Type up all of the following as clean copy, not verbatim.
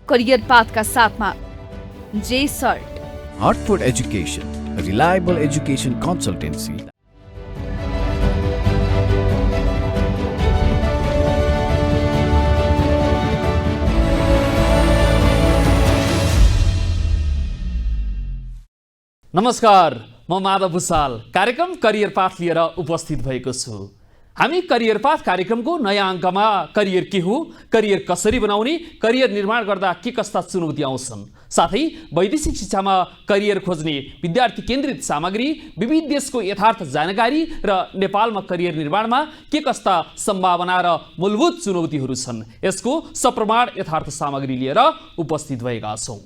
Career पाथका साथमा जे short, Hartford Education, a reliable education consultancy. नमस्कार, म माधव भुसाल कार्यक्रम करियर पाथ लिएर उपस्थित भएको छु। हामी करियर पाथ कार्यक्रमको नयाँ अङ्कमा करियर के हो, करियर कसरी बनाउने, करियर निर्माण गर्दा के कस्ता चुनौती आउँछन्, साथै वैदेशिक शिक्षामा करियर खोज्ने विद्यार्थी केन्द्रित सामग्री, विविध देशको यथार्थ जानकारी र नेपालमा करियर निर्माणमा के कस्ता सम्भावना र मूलभूत चुनौतीहरू छन्, यसको सप्रमाण यथार्थ सामग्री लिएर उपस्थित भएका छौँ।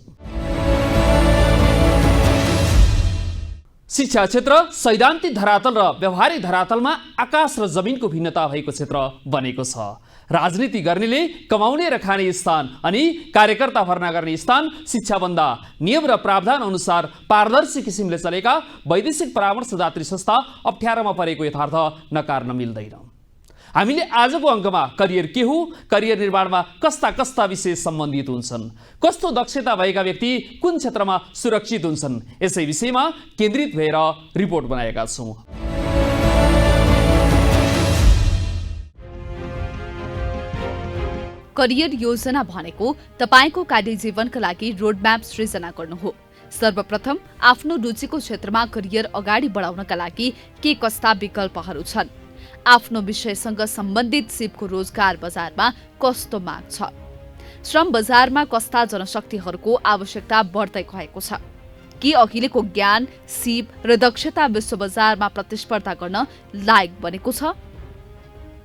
शिक्षा क्षेत्र सैद्धान्तिक धरातल र व्यवहारिक धरातलमा आकाश र जमिनको भिन्नता भएको क्षेत्र बनेको छ। राजनीति गर्नेले कमाउने र खाने स्थान अनि कार्यकर्ता भर्ना गर्ने स्थान शिक्षाभन्दा नियम र प्रावधान अनुसार पारदर्शी किसिमले चलेका वैदेशिक परामर्शदात्री संस्था अप्ठ्यारोमा परेको यथार्थ नकार्न मिल्दैन। हामीले आजको अङ्कमा करियर के हो, करियर निर्माणमा कस्ता कस्ता विषय सम्बन्धित हुन्छन्, कस्तो दक्षता भएका व्यक्ति कुन क्षेत्रमा सुरक्षित हुन्छन्, यसै विषयमा केन्द्रित भएर रिपोर्ट बनाएका छौँ। करियर योजना भनेको तपाईको कार्य जीवनका लागि रोडम्याप सृजना गर्नु हो। सर्वप्रथम आफ्नो रुचिको क्षेत्रमा करियर अगाडि बढाउनका लागि के कस्ता विकल्पहरू छन्, आफ्नो विषयसँग सम्बन्धित सिपको रोजगार बजारमा कस्तो माग छ, श्रम बजारमा कस्ता जनशक्तिहरूको आवश्यकता बढ्दै गएको छ, के अहिलेको ज्ञान, सिप र दक्षता विश्व बजारमा प्रतिस्पर्धा गर्न लायक बनेको छ।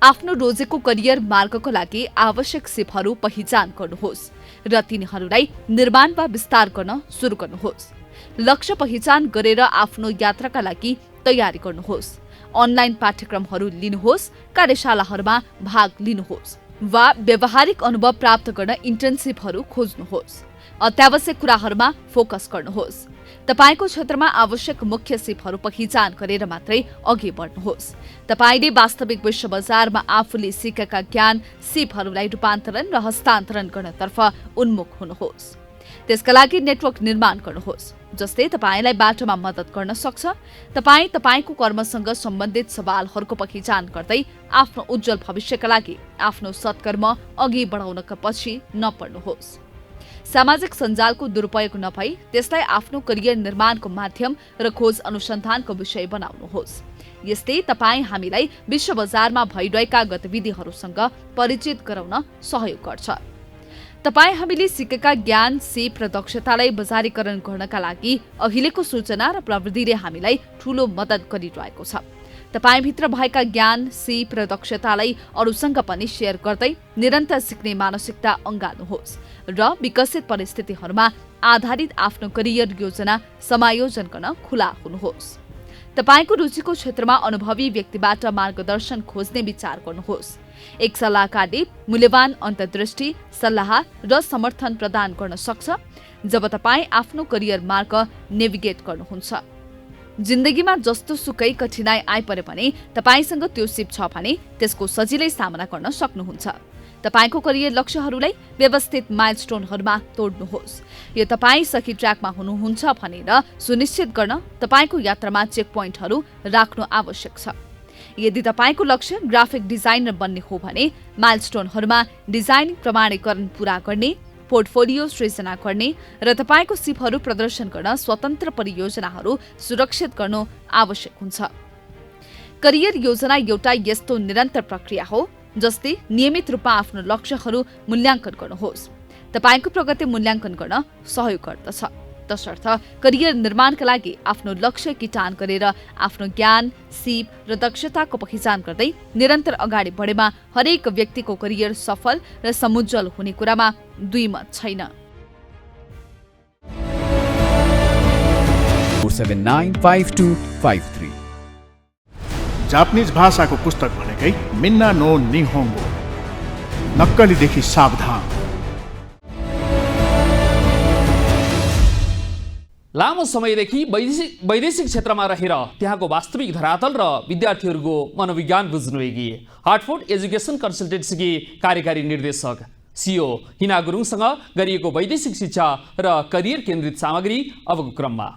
आफ्नो रोजेको करियर मार्गको लागि आवश्यक सिपहरू पहिचान गर्नुहोस् र तिनीहरूलाई निर्माण वा विस्तार गर्न सुरु गर्नुहोस्। लक्ष्य पहिचान गरेर आफ्नो यात्राका लागि तयारी गर्नुहोस्। अनलाइन पाठ्यक्रमहरू लिनुहोस्, कार्यशालाहरूमा भाग लिनुहोस् वा व्यावहारिक अनुभव प्राप्त गर्न इन्टर्नसिपहरू खोज्नुहोस्। अत्यावश्यक कुराहरूमा फोकस गर्नुहोस्। तपाईको क्षेत्रमा आवश्यक मुख्य सिपहरू पहिचान गरेर मात्रै अघि बढ्नुहोस्। तपाईले वास्तविक विश्व बजारमा आफूले सिकेका ज्ञान सिपहरूलाई रूपान्तरण र हस्तान्तरण गर्नतर्फ उन्मुख हुनुहोस्। त्यसका लागि नेटवर्क निर्माण गर्नुहोस् जसले तपाईलाई बाटोमा मद्दत गर्न सक्छ। तपाईको कर्मसँग सम्बन्धित सवालहरूको पहिचान गर्दै आफ्नो उज्जवल भविष्यका लागि आफ्नो सत्कर्म अघि बढाउनका पछि नपर्नुहोस्। सामाजिक सञ्जालको दुरुपयोग नभई त्यसलाई आफ्नो करियर निर्माणको माध्यम र खोज अनुसन्धानको विषय बनाउनुहोस्। यसले तपाईँ हामीलाई विश्व बजारमा भइरहेका गतिविधिहरूसँग परिचित गराउन सहयोग गर्छ। तपाईँ हामीले सिकेका ज्ञान, सिप र दक्षतालाई बजारीकरण गर्नका लागि अहिलेको सूचना र प्रविधिले हामीलाई ठूलो मद्दत गरिरहेको छ। तपाईभित्र भएका ज्ञान, सिप र दक्षतालाई अरूसँग पनि शेयर गर्दै निरन्तर सिक्ने मानसिकता अँगाल्नुहोस् र विकसित परिस्थितिहरूमा आधारित आफ्नो करियर योजना समायोजन गर्न खुला हुनुहोस्। तपाईको रुचिको क्षेत्रमा अनुभवी व्यक्तिबाट मार्गदर्शन खोज्ने विचार गर्नुहोस्। एक सल्लाहकारले मूल्यवान अन्तर्दृष्टि, सल्लाह र समर्थन प्रदान गर्न सक्छ जब तपाईँ आफ्नो करियर मार्ग नेभिगेट गर्नुहुन्छ। जिन्दगीमा जस्तो सुकै कठिनाई आइपरे पनि तपाईसँग त्यो सिप छ भने त्यसको सजिलै सामना गर्न सक्नुहुन्छ। तपाईको करियर लक्ष्यहरूलाई व्यवस्थित माइलस्टोनहरूमा तोड्नुहोस्। यो तपाईँ सही ट्र्याकमा हुनुहुन्छ भनेर सुनिश्चित गर्न तपाईको यात्रामा चेक पोइन्टहरू राख्नु आवश्यक छ। यदि तपाईको लक्ष्य ग्राफिक डिजाइनर बन्ने हो भने माइलस्टोनहरूमा डिजाइनिङ प्रमाणीकरण पूरा गर्ने, पोर्टफोलियो सृजना गर्ने र तपाईको सिपहरू प्रदर्शन गर्न स्वतन्त्र परियोजनाहरू सुरक्षित गर्नु आवश्यक हुन्छ। करियर योजना एउटा यस्तो निरन्तर प्रक्रिया हो जसले नियमित रूपमा आफ्नो लक्ष्यहरू मूल्याङ्कन गर्नुहोस्। तपाईको प्रगति मूल्याङ्कन गर्न सहयोग गर्दछ। तसर्थ करियर निर्माणका लागि आफ्नो लक्ष्य किटान गरेर आफ्नो ज्ञान, सिप र दक्षताको पहिचान गर्दै निरन्तर अगाडि बढेमा हरेक व्यक्तिको करियर सफल र समुज्जवल हुने कुरामा दुई मत छैन। 495253 जापानिज भाषाको पुस्तक भनेकै मिन्ना नो निहोङ्गो, नक्कलीदेखि सावधान। लामो समयदेखि वैदेशिक क्षेत्रमा रहेर त्यहाँको वास्तविक धरातल र विद्यार्थीहरूको मनोविज्ञान बुझ्नुएकी हार्टफोर्ड एजुकेसन कन्सल्टेन्सीकी कार्यकारी निर्देशक सिओ हिना गुरुङसँग गरिएको वैदेशिक शिक्षा र करियर केन्द्रित सामग्री अबको क्रममा।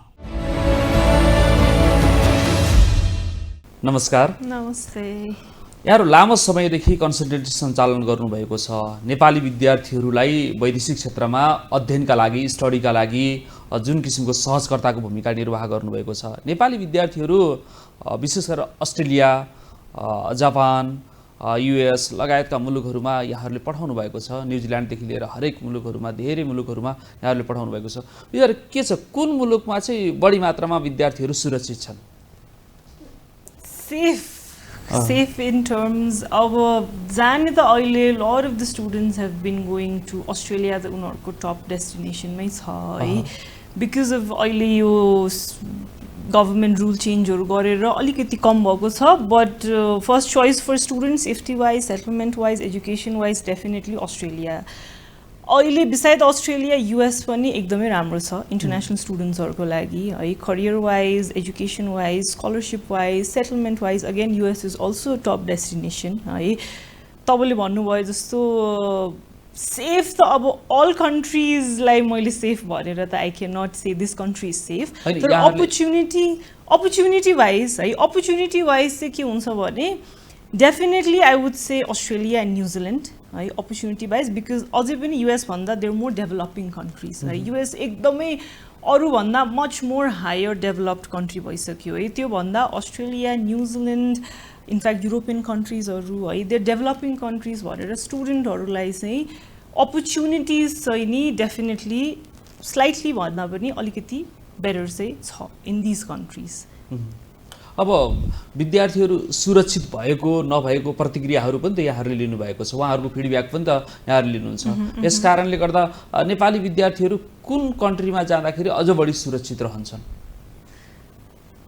नमस्कार। नमस्ते। यहाँहरू लामो समयदेखि कन्सल्टेन्सी सञ्चालन गर्नुभएको छ। नेपाली विद्यार्थीहरूलाई वैदेशिक क्षेत्रमा अध्ययनका लागि, स्टडीका लागि जुन किसिमको सहजकर्ताको भूमिका निर्वाह गर्नुभएको छ, नेपाली विद्यार्थीहरू विशेष गरेर अस्ट्रेलिया, जापान, युएस लगायतका मुलुकहरूमा यहाँहरूले पठाउनु भएको छ। न्युजिल्यान्डदेखि लिएर हरेक मुलुकहरूमा, धेरै मुलुकहरूमा यहाँहरूले पठाउनु भएको छ। यो के छ, कुन मुलुकमा चाहिँ बढी मात्रामा विद्यार्थीहरू सुरक्षित छन्? Safe in terms of जाने त अहिले lot of the students have been going to Australia, the उनीहरूको top destination मै छ है, because of अहिले यो government rule changeहरू गरेर अलिकति कम भएको छ, but first choice for students safety wise, settlement wise, education wise definitely Australia. अहिले beside Australia, US पनि एकदमै राम्रो छ international स्टुडेन्ट्सहरूको लागि है, career wise, education wise, scholarship wise, settlement wise, again US is also a top destination है। तपाईँले भन्नुभयो जस्तो सेफ त अब all countries लाई मैले सेफ भनेर त I cannot say this country is safe, तर opportunity wise है, opportunity wise चाहिँ के हुन्छ भने definitely I would say Australia and New Zealand है, opportunity wise, because अझै पनि US भन्दा they're more developing countries है। US एकदमै अरू भन्दा much more higher developed country भइसक्यो है। त्यो भन्दा अस्ट्रेलिया, न्युजिल्यान्ड, इनफ्याक्ट युरोपियन कन्ट्रिजहरू है, they're developing countries भनेर स्टुडेन्टहरूलाई चाहिँ अपर्च्युनिटिज चाहिँ नि डेफिनेटली स्लाइटली भन्दा पनि अलिकति बेटर चाहिँ छ इन दिज कन्ट्रिज। अब विद्यार्थीहरू सुरक्षित भएको नभएको प्रतिक्रियाहरू पनि त यहाँहरूले लिनुभएको छ, उहाँहरूको फिडब्याक पनि त यहाँहरूले लिनुहुन्छ। यस कारणले गर्दा नेपाली विद्यार्थीहरू कुन कन्ट्रीमा जाँदाखेरि अझ बढी सुरक्षित रहन्छन्?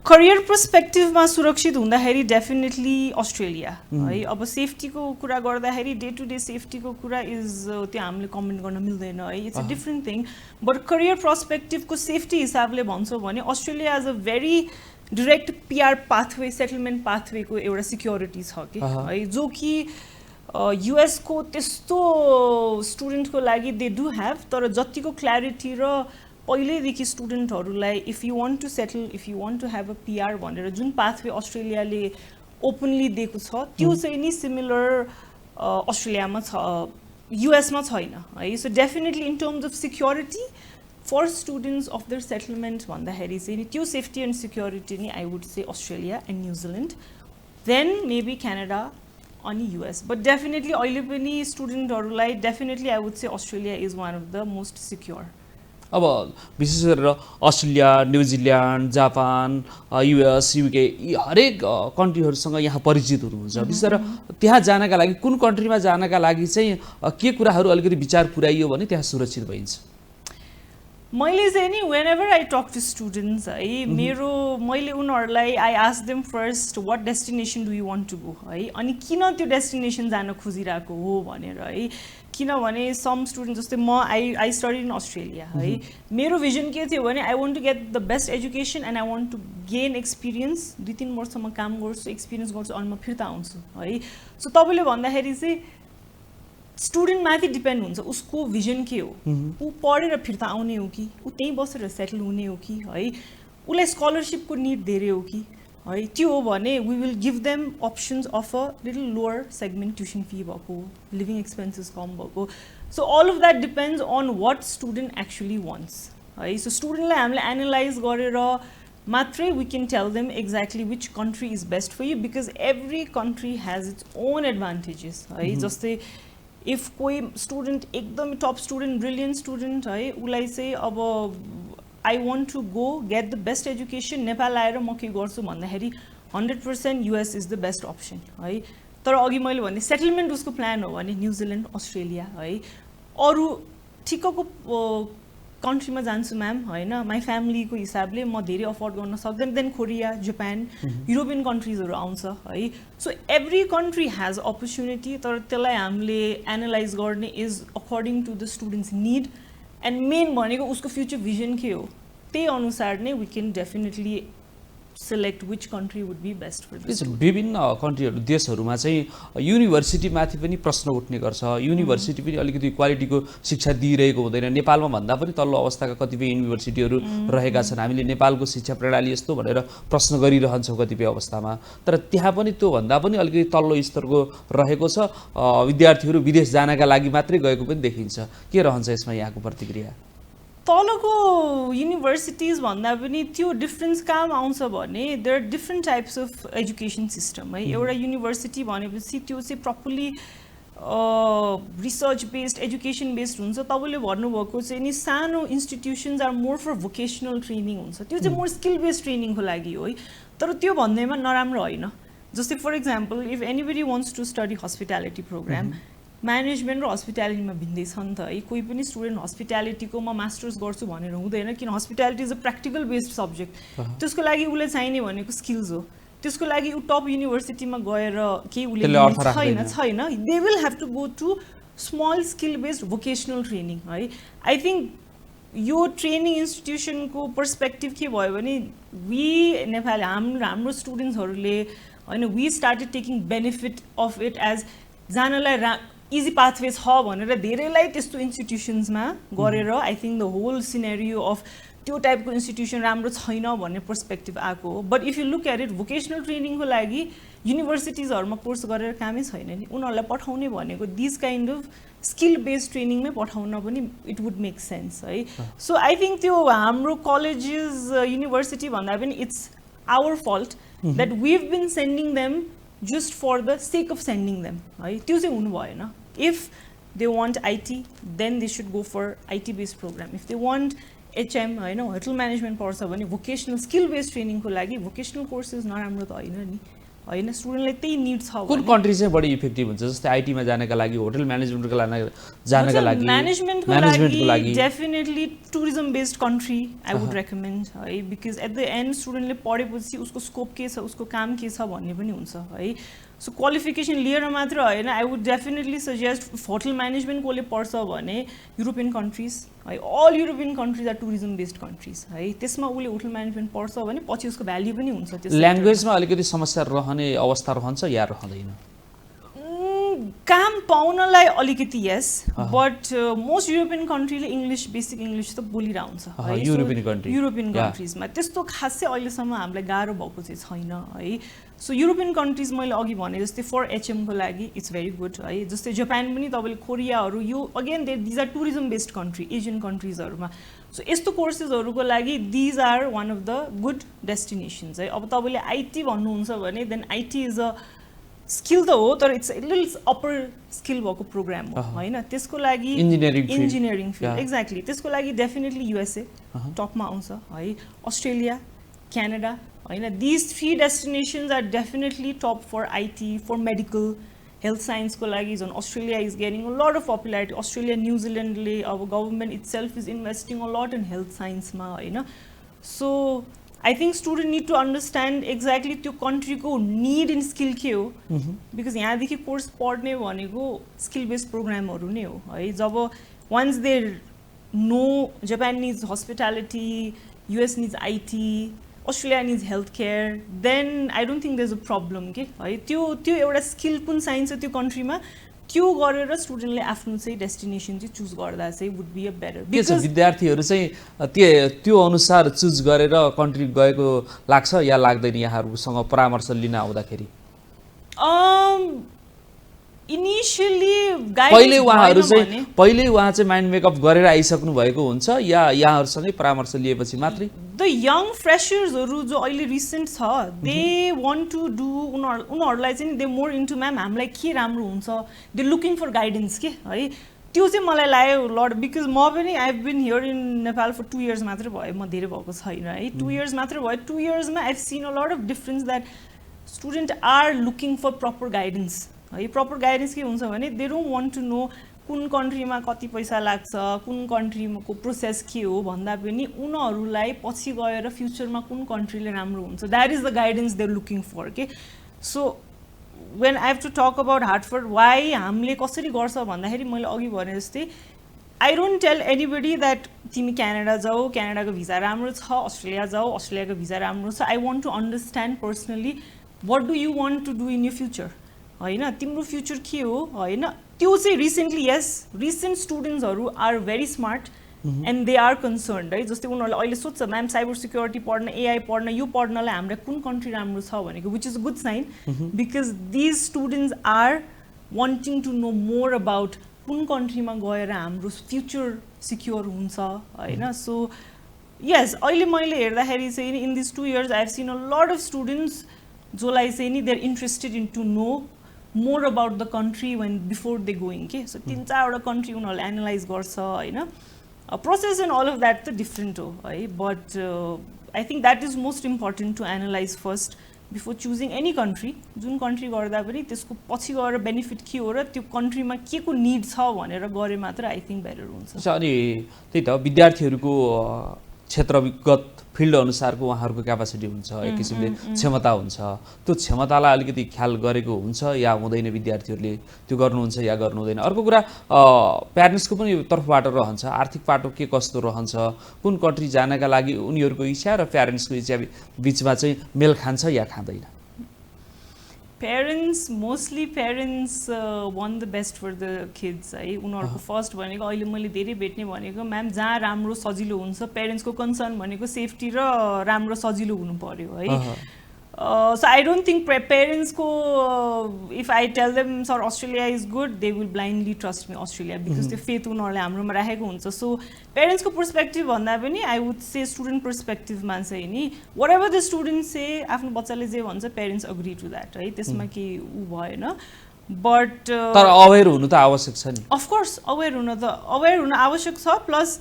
करियर पर्सपेक्टिभमा सुरक्षित हुँदाखेरि डेफिनेटली अस्ट्रेलिया है। अब सेफ्टीको कुरा गर्दाखेरि डे टु डे सेफ्टीको कुरा इज त्यो हामीले कमेन्ट गर्न मिल्दैन है, it's a different thing, but career पर्सपेक्टिभको सेफ्टी हिसाबले भन्छौँ भने Australia as a very direct PR pathway, settlement पाथवेको एउटा सिक्योरिटी छ कि है, जो कि युएसको त्यस्तो स्टुडेन्टको लागि दे डु ह्याभ, तर जतिको क्ल्यारिटी र पहिल्यैदेखि स्टुडेन्टहरूलाई if you want to settle, if you want to have a PR भनेर जुन पाथवे अस्ट्रेलियाले ओपनली दिएको छ त्यो चाहिँ नि सिमिलर अस्ट्रेलियामा छ, युएसमा छैन है। So definitely in terms of security for students of there settlement भन्दाखेरि चाहिँ नि त्यो सेफ्टी एन्ड सिक्योरिटी नि I would say Australia and New Zealand, then maybe Canada अनि युएस, बट डेफिनेटली अहिले पनि स्टुडेन्टहरूलाई definitely I would say Australia is one of the most secure. अब विशेष गरेर Australia, New Zealand, Japan, US, UK यी हरेक कन्ट्रीहरूसँग यहाँ परिचित हुनुहुन्छ। विशेष गरेर त्यहाँ जानका लागि, कुन कन्ट्रीमा जानका लागि चाहिँ के कुराहरू अलिकति विचार पुर्याइयो भने त्यहाँ सुरक्षित भइन्छ? मैले चाहिँ नि whenever I talk to students है, मैले उनीहरूलाई I ask them first what destination do you want to go है, अनि किन त्यो डेस्टिनेसन जान खोजिरहेको हो भनेर है। किनभने सम स्टुडेन्ट जस्तै म आई स्टडी इन अस्ट्रेलिया है, मेरो भिजन के थियो भने I want to get the best education and I want to gain experience, 2-3 वर्षसम्म काम गर्छु, एक्सपिरियन्स गर्छु, अनि म फिर्ता आउँछु है। सो तपाईँले भन्दाखेरि चाहिँ स्टुडेन्ट माथि डिपेन्ड हुन्छ उसको भिजन के हो, ऊ पढेर फिर्ता आउने हो कि ऊ त्यहीँ बसेर सेटल हुने हो कि है, उसलाई स्कलरसिपको निड धेरै हो कि है। त्यो हो भने we will give them options of a little lower segment tuition fee भएको, लिभिङ एक्सपेन्सेस कम भएको। So all of that depends on what student actually wants है। सो स्टुडेन्टलाई हामीले एनालाइज गरेर मात्रै we can tell them exactly which country is best for you, because every country has its own advantages है। जस्तै if कोही student एकदम top student, brilliant student है, उसलाई चाहिँ अब I want to go get the best education, Nepal आएर म के गर्छु भन्दाखेरि 100% US is the best option है। तर अघि मैले भने सेटलमेन्ट उसको प्लान हो भने न्युजिल्यान्ड, अस्ट्रेलिया है। अरू ठिक्कको कन्ट्रीमा जान्छु म्याम होइन, माई फ्यामिलीको हिसाबले म धेरै अफोर्ड गर्न सक्दैन, देन कोरिया, जापान, युरोपियन कन्ट्रिजहरू आउँछ है। So every country has opportunity, तर त्यसलाई हामीले एनालाइज गर्ने is according to the students need and main भनेको उसको फ्युचर भिजन के हो, त्यही अनुसार नै we can definitely select which country would be best for this. विभिन्न कन्ट्रीहरू देशहरूमा चाहिँ युनिभर्सिटीमाथि पनि प्रश्न उठ्ने गर्छ युनिभर्सिटी पनि अलिकति क्वालिटीको शिक्षा दिइरहेको हुँदैन नेपालमा भन्दा पनि तल्लो अवस्थाका कतिपय युनिभर्सिटीहरू रहेका छन् हामीले नेपालको शिक्षा प्रणाली यस्तो भनेर प्रश्न गरिरहन्छौँ कतिपय अवस्थामा तर त्यहाँ पनि त्योभन्दा पनि अलिकति तल्लो स्तरको रहेको छ विद्यार्थीहरू विदेश जानका लागि मात्रै गएको पनि देखिन्छ के रहन्छ यसमा यहाँको प्रतिक्रिया तलको युनिभर्सिटिज भन्दा पनि त्यो डिफरेन्स कहाँ आउँछ भने there are different types of education system है एउटा युनिभर्सिटी भनेपछि त्यो चाहिँ properly research based education based हुन्छ तपाईँले भन्नुभएको चाहिँ नि सानो institutions are more for vocational training हुन्छ त्यो चाहिँ मोर स्किल बेस्ड ट्रेनिङको लागि हो है तर त्यो भन्दैमा नराम्रो होइन जस्तै for example if anybody wants to study hospitality program management र हस्पिटालिटीमा भिन्दै छ नि त है कोही पनि स्टुडेन्ट हस्पिटालिटीको म मास्टर्स गर्छु भनेर हुँदैन किन hospitality is a practical based subject त्यसको लागि उसले चाहिने भनेको स्किल्स हो त्यसको लागि ऊ टप युनिभर्सिटीमा गएर केही उसले छैन they will have to go to small skill based vocational training है आई थिङ्क यो ट्रेनिङ इन्स्टिट्युसनको पर्सपेक्टिभ के भयो भने वी नेपाली हाम्रो स्टुडेन्ट्सहरूले होइन we started taking benefit of it as जानलाई इजी पाथवे छ भनेर धेरैलाई त्यस्तो इन्स्टिट्युसन्समा गरेर I think the whole scenario of त्यो टाइपको इन्स्टिट्युसन राम्रो छैन भन्ने पर्सपेक्टिभ आएको हो but if you look at it vocational ट्रेनिङको लागि युनिभर्सिटिजहरूमा कोर्स गरेर कामै छैन नि उनीहरूलाई पठाउने भनेको this kind of skill based ट्रेनिङमै पठाउन पनि इट वुड मेक सेन्स है सो आई थिङ्क त्यो हाम्रो कलेजेस युनिभर्सिटी भन्दा पनि it's our fault that we've been sending them just for the sake of sending them है त्यो चाहिँ हुनु भएन if they want IT then they should go for IT based program if they want HM होइन hotel management पढ्छ भने vocational skill based ट्रेनिङको लागि vocational courses नराम्रो त होइन नि होइन स्टुडेन्टलाई त्यही निड छ कुन कन्ट्री चाहिँ बढी इफेक्टिभ हुन्छ जस्तै आइटीमा जानका लागि होटल म्यानेजमेन्टको जानका लागि म्यानेजमेन्टको लागि definitely tourism based country I would recommend है बिकज एट द एन्ड स्टुडेन्टले पढेपछि उसको स्कोप के छ उसको काम के छ भन्ने पनि हुन्छ है सो क्वालिफिकेसन लिएर मात्र होइन I would definitely suggest hotel management कसले पढ्छ भने युरोपियन कन्ट्रिज है all European countries are tourism based countries है त्यसमा उसले होटल म्यानेजमेन्ट पढ्छ भने पछि उसको भ्याल्यु पनि हुन्छ ल्याङ्ग्वेजमा अलिकति समस्या रहने अवस्था रहन्छ या रहँदैन काम पाउनलाई अलिकति यस बट मोस्ट युरोपियन कन्ट्रीले इङ्ग्लिस बेसिक इङ्ग्लिस त बोलिरहन्छ है युरोपियन कन्ट्रिजमा त्यस्तो खासै अहिलेसम्म हामीलाई गाह्रो भएको चाहिँ छैन है सो युरोपियन कन्ट्रिज मैले अघि भने जस्तै फर एचएमको लागि इट्स भेरी गुड है जस्तै जापान पनि तपाईँले कोरियाहरू यो again these are tourism based country Asian कन्ट्रिजहरूमा सो यस्तो कोर्सेसहरूको लागि these are one of the good destinations है अब तपाईँले आइटी भन्नुहुन्छ भने then IT is a skill त हो तर इट्स लिटल अप्पर स्किल भएको प्रोग्राम हो होइन त्यसको लागि इन्जिनियरिङ फिल्ड एक्ज्याक्टली त्यसको लागि डेफिनेटली युएसए टपमा आउँछ है अस्ट्रेलिया क्यानाडा होइन these 3 destinations are definitely top for IT for medical health साइन्सको लागि झन् Australia is getting a lot of popularity Australia न्युजिल्यान्डले अब government itself is investing a lot in health साइन्समा होइन so I think student need to understand exactly त्यो कन्ट्रीको need in skill के हो बिकज यहाँदेखि कोर्स पढ्ने भनेको स्किल बेस्ड प्रोग्रामहरू नै हो है जब once they know Japan needs hospitality US needs IT Australia needs health care then I don't think there is a problem के है त्यो एउटा स्किल कुन चाहिन्छ त्यो कन्ट्रीमा त्यो गरेर स्टुडेन्टले आफ्नो चाहिँ डेस्टिनेसन चाहिँ चुज गर्दा चाहिँ would be a better because विद्यार्थीहरू चाहिँ त्यो अनुसार चुज गरेर कन्ट्री गएको लाग्छ या लाग्दैन यहाँहरूसँग परामर्श लिन आउँदाखेरि इनिशियली पहिले उहाँ चाहिँ माइन्ड मेकअप गरेर आइसक्नु भएको हुन्छ या यहाँहरूसँगै परामर्श लिएपछि मात्रै द यङ फ्रेसर्सहरू जो अहिले रिसेन्ट छ दे वान्ट टु डु उनीहरूलाई चाहिँ दे मोर इन्टु म्याम हामीलाई के राम्रो हुन्छ दे लुकिङ फर गाइडेन्स के है त्यो चाहिँ मलाई लाग्यो लड बिकज म पनि I have been here in Nepal for 2 years मात्र भयो म धेरै भएको छैन है 2 इयर्स मात्र भयो 2 इयर्समा I have seen a lot of difference that student are looking for proper guidance है प्रपर गाइडेन्स के हुन्छ भने they don't want to know कुन कन्ट्रीमा कति पैसा लाग्छ कुन कन्ट्रीको प्रोसेस के हो भन्दा पनि उनीहरूलाई पछि गएर फ्युचरमा कुन कन्ट्रीले राम्रो हुन्छ that is the guidance they are looking for के so when I have to talk about Hartford why हामीले कसरी गर्छ भन्दाखेरि मैले अघि भने जस्तै I don't tell anybody that तिमी क्यानाडा जाऊ, क्यानाडाको भिजा राम्रो छ, अस्ट्रेलिया जाऊ, अस्ट्रेलियाको भिजा राम्रो छ. I want to understand personally what do you want to do in your future, होइन, तिम्रो फ्युचर के हो, होइन. त्यो चाहिँ रिसेन्टली, यस, रिसेन्ट स्टुडेन्ट्सहरू are very smart and they are concerned, है. जस्तै उनीहरूले अहिले सोध्छ म्याम साइबर सिक्योरिटी पढ्न, एआई पढ्न, यो पढ्नलाई हामीलाई कुन कन्ट्री राम्रो छ भनेको, which is a good sign because these students are wanting to know more about कुन कन्ट्रीमा गएर हाम्रो फ्युचर सिक्योर हुन्छ, होइन. सो यस, अहिले मैले हेर्दाखेरि चाहिँ नि in this 2 years I have seen a lot of students जसलाई चाहिँ नि they are interested in to know more about the country when before they going के. सो 3-4वटा कन्ट्री उनीहरूले एनालाइज गर्छ, होइन. Process and all of that त different हो, है. But I think that is most important to analyze first before choosing any country. जुन country गर्दा पनि त्यसको पछि गएर बेनिफिट के हो र त्यो कन्ट्रीमा के को निड छ भनेर गरे मात्र आई थिङ्क बेटर हुन्छ. अनि त्यही त विद्यार्थीहरूको क्षेत्रगत फिल्ड अनुसारको उहाँहरूको क्यापासिटी हुन्छ, एक किसिमले क्षमता हुन्छ. त्यो क्षमतालाई अलिकति ख्याल गरेको हुन्छ या हुँदैन, विद्यार्थीहरूले त्यो गर्नुहुन्छ या गर्नु हुँदैन. अर्को कुरा प्यारेन्ट्सको पनि तर्फबाट रहन्छ, आर्थिक पाटो के कस्तो रहन्छ, कुन कन्ट्री जानका लागि उनीहरूको इच्छा र प्यारेन्ट्सको इच्छा बिचमा चाहिँ मेल खान्छ या खाँदैन. Parents, mostly parents want the best for the kids, है. उनीहरूको फर्स्ट भनेको अहिले मैले धेरै भेट्ने भनेको म्याम जहाँ राम्रो सजिलो हुन्छ, पेरेन्ट्सको कन्सर्न भनेको सेफ्टी र राम्रो सजिलो हुनु पर्यो, है. So I don't think parents ko, if I tell them sir Australia is good, they will blindly trust me Australia because the faith उनीहरूले हाम्रोमा राखेको हुन्छ. So parents को perspective भन्दा पनि I would say student perspective मा चाहिँ नि whatever the students say, आफ्नो बच्चाले जे भन्छ parents agree to that, है. त्यसमा के उ भएन. But तर अवेयर हुनु त आवश्यक छ नि. Of course अवेयर हुन आवश्यक छ. Plus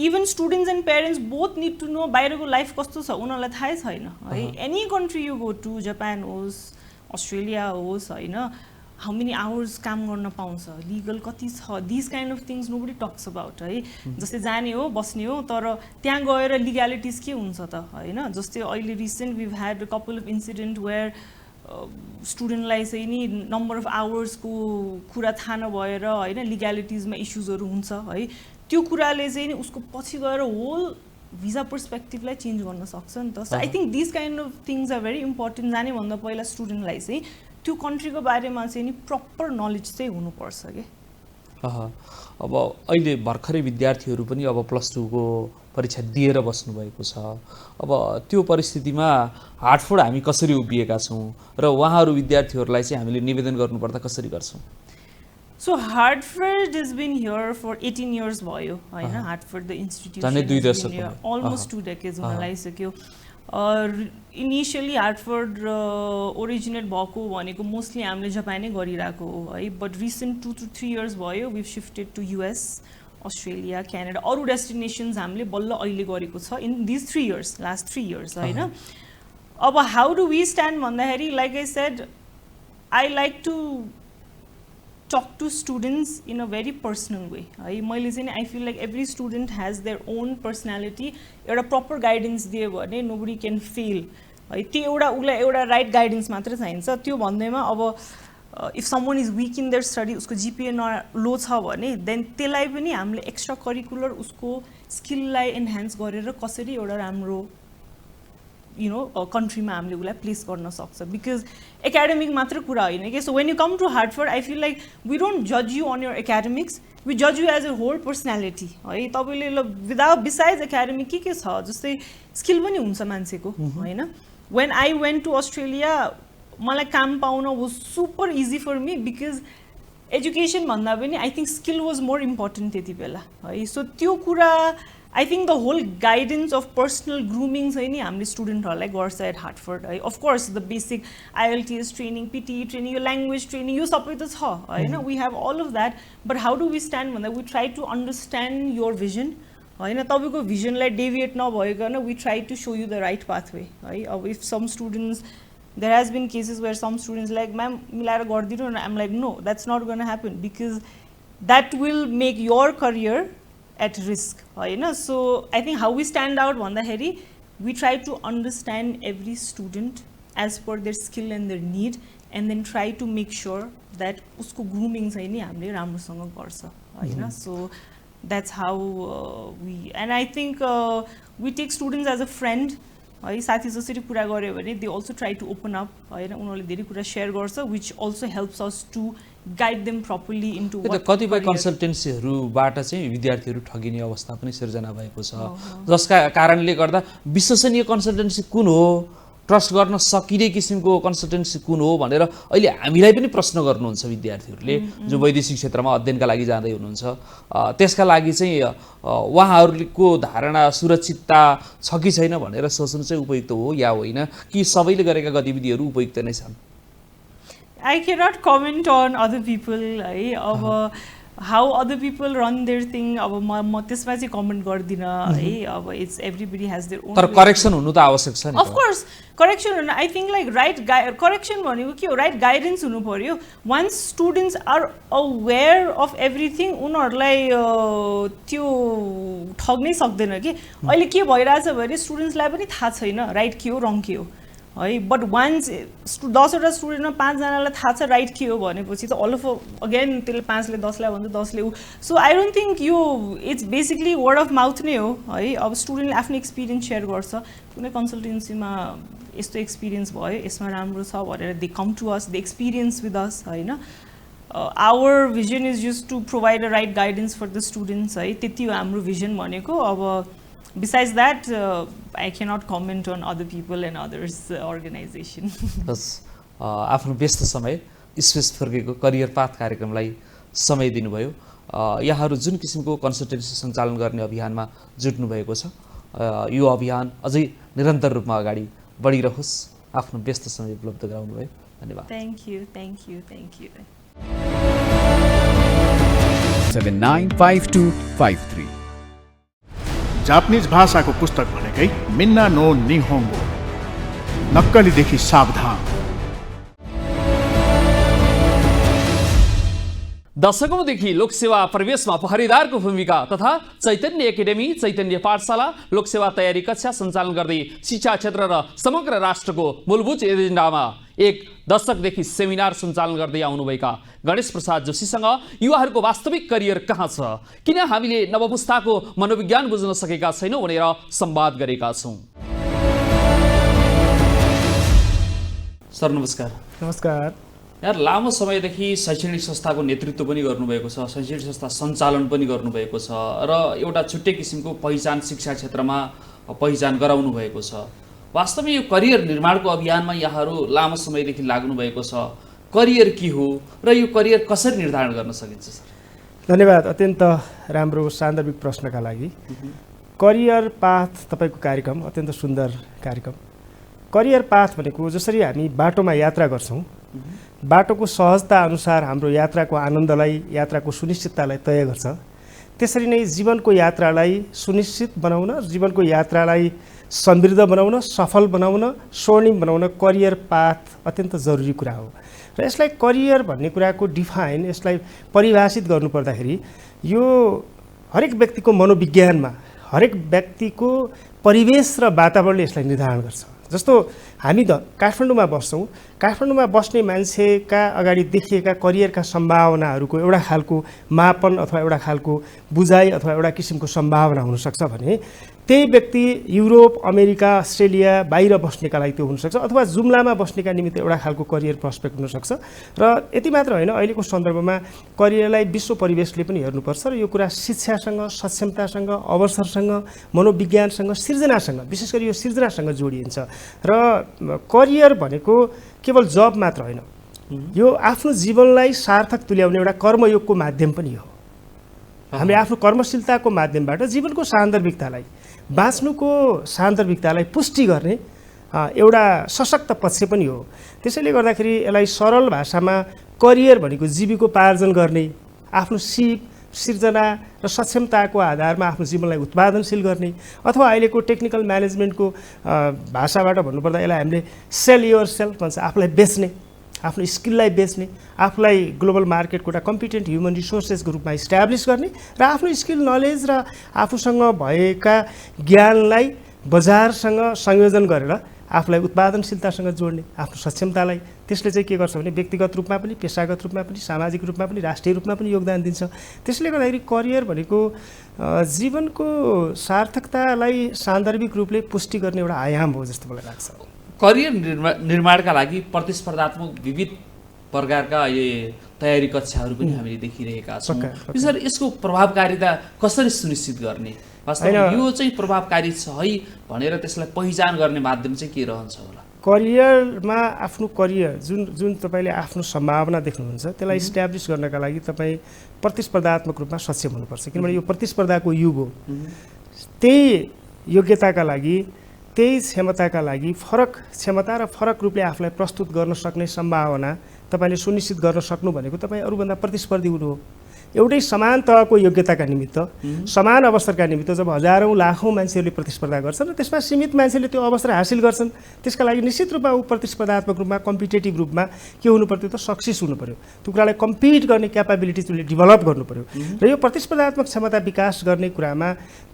even students and parents both need to know बाहिरको लाइफ कस्तो छ, उनीहरूलाई थाहै छैन, है. Any country you go to, Japan होस्, अस्ट्रेलिया होस्, होइन, हाउ मेनी आवर्स काम गर्न पाउँछ, लिगल कति छ, this kind of things nobody talks about, है. जस्तै जाने हो बस्ने हो, तर त्यहाँ गएर लिग्यालिटिज के हुन्छ त, होइन. जस्तै अहिले recent we had a couple of incident where स्टुडेन्टलाई चाहिँ नि नम्बर अफ आवर्सको कुरा थाहा नभएर, होइन, लिग्यालिटिजमा इस्युजहरू हुन्छ, है. त्यो कुराले चाहिँ नि उसको पछि गएर होल भिजा पर्सपेक्टिभलाई चेन्ज गर्न सक्छ नि त. So I think this kind of things are very important. जाने भन्दा पहिला स्टुडेन्टलाई चाहिँ त्यो कन्ट्रीको बारेमा चाहिँ नि प्रपर नलेज चाहिँ हुनुपर्छ कि. अब अहिले भर्खरै विद्यार्थीहरू पनि अब +2 को परीक्षा दिएर बस्नुभएको छ. अब त्यो परिस्थितिमा हार्टफोर्ड हामी कसरी उभिएका छौँ र उहाँहरू विद्यार्थीहरूलाई चाहिँ हामीले निवेदन गर्नुपर्दा कसरी गर्छौँ. So Hartford has been here for 18 years भयो, होइन. Hartford the institution has been here almost 2 decades हुन लागिसक्यो. इनिसियली हार्टफोर्ड ओरिजिनेट भएको भनेको मोस्टली हामीले जापानै गरिरहेको हो, है. बट रिसेन्ट 2 to 3 years भयो we shifted to US, Australia, Canada, अरू डेस्टिनेसन्स हामीले बल्ल अहिले गरेको छ in this 3 years, last 3 years, होइन. अब हाउ डु वी स्ट्यान्ड भन्दाखेरि like I said I like to talk to students in a very personal way, है. मैले चाहिँ I feel like every student has their own personality. एउटा proper guidance दियो भने nobody can fail, है. त्यो उसलाई एउटा राइट गाइडेन्स मात्र चाहिन्छ. त्यो भन्दैमा अब if someone is weak in their study, उसको जिपिए लो छ भने देन त्यसलाई पनि हामीले एक्स्ट्रा करिकुलर उसको स्किललाई एन्हान्स गरेर कसरी एउटा राम्रो कन्ट्रीमा हामीले उसलाई प्लेस गर्न सक्छ. बिकज एकाडेमिक मात्र कुरा होइन कि. So when you come to Hartford I feel like we don't जज you on your academics, we जज you as a whole personality, है. तपाईँले ल बिसाइड्स एकाडेमिक के छ, जस्तै स्किल पनि हुन्छ मान्छेको, होइन. When I went to Australia मलाई काम पाउन was super easy for me because education भन्दा पनि I think skill was more important त्यति बेला, है. सो त्यो कुरा I think the whole guidance of personal grooming चाहिँ नि हामीले स्टुडेन्टहरूलाई गर्छ एट हार्टफोर्ड, है. Of course the basic IELTS training, PTE training, यो ल्याङ्ग्वेज ट्रेनिङ, यो सबै त छ, होइन. We have all of that. But how do we stand भन्दा we try to understand your vision, होइन. तपाईँको भिजनलाई डेभिएट नभइकन we try to show you the right pathway, है. अब if some students there has been cases where some students like ma'am मिलाएर गरिदिनु न, I'm like no, that's not gonna happen because that will make your career at risk, होइन. So I think how we stand out भन्दाखेरि we try to understand every student as per their skill and their need and then try to make sure that उसको grooming चाहिँ नि हामीले राम्रोसँग गर्छ, होइन. So That's how and I think we take students as a friend. है साथी जसरी कुरा गर्यो भने they also try to open up होइन उनीहरूले धेरै कुरा सेयर गर्छ which also helps us to guide them properly into कतिपय कन्सल्टेन्सीहरूबाट चाहिँ विद्यार्थीहरू ठगिने अवस्था पनि सिर्जना भएको छ जसका कारणले गर्दा विश्वसनीय कन्सल्टेन्सी कुन हो ट्रस्ट गर्न सकिने किसिमको कन्सल्टेन्सी कुन हो भनेर अहिले हामीलाई पनि प्रश्न गर्नुहुन्छ विद्यार्थीहरूले जो वैदेशिक क्षेत्रमा अध्ययनका लागि जाँदै हुनुहुन्छ त्यसका लागि चाहिँ उहाँहरूको धारणा सुरक्षितता छ कि छैन भनेर सोच्नु चाहिँ उपयुक्त हो या होइन कि सबैले गरेका गतिविधिहरू उपयुक्त नै छन् I cannot comment on other people है अब how other people run their thing अब म त्यसमा चाहिँ कमेन्ट गर्दिन है अब it's everybody has their own तर करेक्सन हुनु त आवश्यक छ नि अफ कोर्स करेक्सन हुनु I think like right correction भनेको के हो राइट गाइडेन्स हुनु पर्यो once students are aware of everything उनीहरूलाई त्यो ठग्नै सक्दैन कि अहिले के भइरहेछ भने स्टुडेन्ट्सलाई पनि थाहा छैन राइट के हो रङ के हो है बट वान्स 10वटा स्टुडेन्टमा 5 जनालाई थाहा छ राइट के हो भनेपछि त अल अफ अगेन त्यसले 5 ले 10 लाई भन्दा 10 ले सो आई डोन्ट थिंक यो it's basically word of mouth नै हो है अब स्टुडेन्टले आफ्नो एक्सपिरियन्स सेयर गर्छ कुनै कन्सल्टेन्सीमा यस्तो एक्सपिरियन्स भयो यसमा राम्रो छ भनेर they come to us they experience with us हैन our vision is just to provide a right guidance for the students है त्यति हो हाम्रो भिजन भनेको अब besides that I cannot comment on other people and others organization बस आफ्नो व्यस्त समय स्पेस फर्केको करियर पाथ कार्यक्रमलाई समय दिनुभयो यहाँहरू जुन किसिमको कन्सल्टेन्सी सञ्चालन गर्ने अभियानमा जुट्नु भएको छ यो अभियान अझै निरन्तर रूपमा अगाडि बढिरहोस् आफ्नो व्यस्त समय उपलब्ध गराउनु भयो धन्यवाद thank you 795253 जापानिज भाषाको पुस्तक भनेकै मिन्ना नो निहोङ्गो नक्कलीदेखि सावधान दशकौंदेखि लोकसेवा प्रवेशमा पहरेदारको भूमिका तथा चैतन्य एकाडेमी चैतन्य पाठशाला लोकसेवा तयारी कक्षा सञ्चालन गर्दै शिक्षा क्षेत्र र समग्र राष्ट्रको मूलभूत एजेन्डामा एक दशकदेखि सेमिनार सञ्चालन गर्दै आउनुभएका गणेश प्रसाद जोशीसँग युवाहरूको वास्तविक करियर कहाँ छ किन हामीले नवपुस्ताको मनोविज्ञान बुझ्न सकेका छैनौँ भनेर संवाद गरेका छौँ। सर नमस्कार। नमस्कार। यार लामो समयदेखि शैक्षणिक संस्थाको नेतृत्व पनि गर्नुभएको छ शैक्षणिक संस्था सञ्चालन पनि गर्नुभएको छ र एउटा छुट्टै किसिमको पहिचान शिक्षा क्षेत्रमा पहिचान गराउनु भएको छ। वास्तवमा यो करियर निर्माणको अभियानमा यहाँहरू लामो समयदेखि लाग्नु भएको छ करियर के हो र यो करियर कसरी निर्धारण गर्न सकिन्छ सर? धन्यवाद अत्यन्त राम्रो सान्दर्भिक प्रश्नका लागि। करियर पाथ तपाईको कार्यक्रम अत्यन्त सुन्दर कार्यक्रम। करियर पाथ भनेको जसरी हामी बाटोमा यात्रा गर्छौं बाटोको सहजता अनुसार हाम्रो यात्राको आनन्दलाई यात्राको सुनिश्चिततालाई तय गर्छ त्यसरी नै जीवनको यात्रालाई सुनिश्चित बनाउन जीवनको यात्रालाई समृद्ध बनाउन सफल बनाउन स्वर्णिम बनाउन करियर पाथ अत्यन्त जरुरी कुरा हो र यसलाई करियर भन्ने कुराको डिफाइन यसलाई परिभाषित गर्नुपर्दाखेरि यो हरेक व्यक्तिको मनोविज्ञानमा हरेक व्यक्तिको परिवेश र वातावरणले यसलाई निर्धारण गर्छ। जस्तो हामी काठमाडौँमा बस्छौँ काठमाडौँमा बस्ने मान्छेका अगाडि देखिएका करियरका सम्भावनाहरूको एउटा खालको मापन अथवा एउटा खालको बुझाइ अथवा एउटा किसिमको सम्भावना हुनसक्छ भने त्यही व्यक्ति युरोप अमेरिका अस्ट्रेलिया बाहिर बस्नेका लागि त्यो हुनसक्छ अथवा जुम्लामा बस्नेका निमित्त एउटा खालको करियर प्रस्पेक्ट हुनसक्छ र यति मात्र होइन अहिलेको सन्दर्भमा करियरलाई विश्व परिवेशले पनि हेर्नुपर्छ र यो कुरा शिक्षासँग सक्षमतासँग अवसरसँग मनोविज्ञानसँग सृजनासँग विशेष गरी यो सृजनासँग जोडिन्छ र करियर भनेको केवल जब मात्र होइन यो आफ्नो जीवनलाई सार्थक तुल्याउने एउटा कर्मयोगको माध्यम पनि हो। हामी आफ्नो कर्मशीलताको माध्यमबाट जीवनको सान्दर्भिकतालाई बाँच्नुको सान्दर्भिकतालाई पुष्टि गर्ने एउटा सशक्त पक्ष पनि हो। त्यसैले गर्दाखेरि यसलाई सरल भाषामा करियर भनेको जीविकोपार्जन गर्ने आफ्नो सिप सृजना र सक्षमताको आधारमा आफ्नो जीवनलाई उत्पादनशील गर्ने अथवा अहिलेको टेक्निकल म्यानेजमेन्टको भाषाबाट भन्नुपर्दा यसलाई हामीले सेल योर सेल्फ भन्छ आफूलाई बेच्ने आफ्नो स्किललाई बेच्ने आफूलाई ग्लोबल मार्केटको एउटा कम्पिटेन्ट ह्युमन रिसोर्सेसको रूपमा इस्टाब्लिस गर्ने र आफ्नो स्किल नलेज र आफूसँग भएका ज्ञानलाई बजारसँग संयोजन गरेर आफूलाई उत्पादनशीलतासँग जोड्ने, आफ्नो सक्षमतालाई त्यसले चाहिँ के गर्छ भने व्यक्तिगत रूपमा पनि, पेसागत रूपमा पनि, सामाजिक रूपमा पनि, राष्ट्रिय रूपमा पनि योगदान दिन्छ। त्यसले गर्दाखेरि करियर भनेको जीवनको सार्थकतालाई सान्दर्भिक रूपले पुष्टि गर्ने एउटा आयाम हो जस्तो मलाई लाग्छ। करियर निर्माणका लागि प्रतिस्पर्धात्मक विविध प्रकारका तयारी कक्षाहरू पनि हामीले देखिरहेका छौँ। सर, यसको प्रभावकारिता कसरी सुनिश्चित गर्ने? वास्तवमा यो चाहिँ प्रभावकारी छ है भनेर त्यसलाई पहिचान गर्ने माध्यम चाहिँ के रहन्छ होला? करियरमा आफ्नो करियर जुन तपाईँले आफ्नो सम्भावना देख्नुहुन्छ त्यसलाई इस्ट्याब्लिस गर्नका लागि तपाईँ प्रतिस्पर्धात्मक रूपमा सक्षम हुनुपर्छ, किनभने यो प्रतिस्पर्धाको युग हो। त्यही योग्यताका लागि, त्यही क्षमताका लागि फरक क्षमता र फरक रूपले आफूलाई प्रस्तुत गर्न सक्ने सम्भावना तपाईँले सुनिश्चित गर्न सक्नु भनेको तपाईँ अरूभन्दा प्रतिस्पर्धी हुनु हो। एउटै समान तहको योग्यताका निमित्त, समान अवसरका निमित्त जब हजारौँ लाखौँ मान्छेहरूले प्रतिस्पर्धा गर्छन् र त्यसमा सीमित मान्छेले त्यो अवसर हासिल गर्छन्, त्यसका लागि निश्चित रूपमा ऊ प्रतिस्पर्धात्मक रूपमा, कम्पिटेटिभ रूपमा के हुनु पर्यो त सक्सेस हुनु पर्यो। त्यो कुरालाई कम्पिट गर्ने क्यापाबिलिटी उसले डेभलप गर्नु पर्यो। र यो प्रतिस्पर्धात्मक क्षमता विकास गर्ने कुरामा